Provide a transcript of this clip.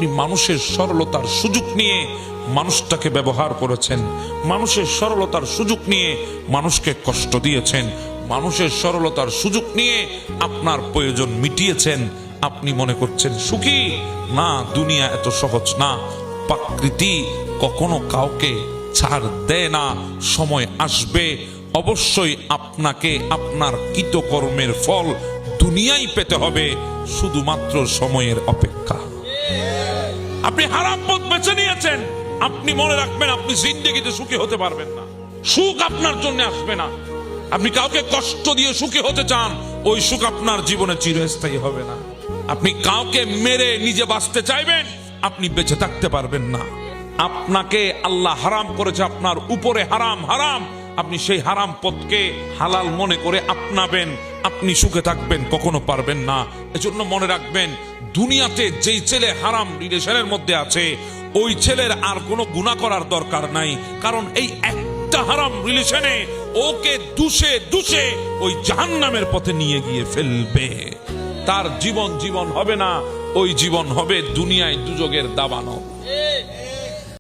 আপনি মানুষের সরলতার সুযোগ নিয়ে মানুষটাকে ব্যবহার করেছেন, মানুষের সরলতার সুযোগ নিয়ে মানুষকে কষ্ট দিয়েছেন, মানুষের সরলতার সুযোগ নিয়ে আপনার প্রয়োজন মিটিয়েছেন। আপনি মনে করছেন সুখী? না, দুনিয়া এত সহজ না। প্রকৃতি কখনো কাউকে ছাড় দেয় না। সময় আসবে, অবশ্যই আপনাকে আপনার কৃতকর্মের ফল দুনিয়ায় পেতে হবে, শুধুমাত্র সময়ের অপেক্ষা। আপনি হারাম পথ বেছে নিয়েছেন, আপনি মনে রাখবেন আপনি জিন্দেগিতে সুখী হতে পারবেন না। সুখ আপনার জন্য আসবে না। আপনি কাউকে কষ্ট দিয়ে সুখী হতে চান, ওই সুখ আপনার জীবনে চিরস্থায়ী হবে না। আপনি কাউকে মেরে নিজে বাঁচতে চাইবেন, আপনি বেঁচে থাকতে পারবেন না। আপনাকে আল্লাহ হারাম করেছে, আপনার উপরে হারাম হারাম, আপনি সেই হারাম পথকে হালাল মনে করে আপনাবেন, আপনি সুখে থাকবেন? কখনো পারবেন না। এজন্য মনে রাখবেন, দুনিয়াতে যেই ছেলে হারাম রিলেশনের মধ্যে আছে, ওই ছেলের আর কোনো গুনাহ করার দরকার নাই, কারণ এই একটা হারাম রিলেশনে ওকে দুষে দুষে ওই জাহান্নামের পথে নিয়ে গিয়ে ফেলবে। তার জীবন জীবন হবে না, ওই জীবন হবে দুনিয়ায় দুজকের দাবানো।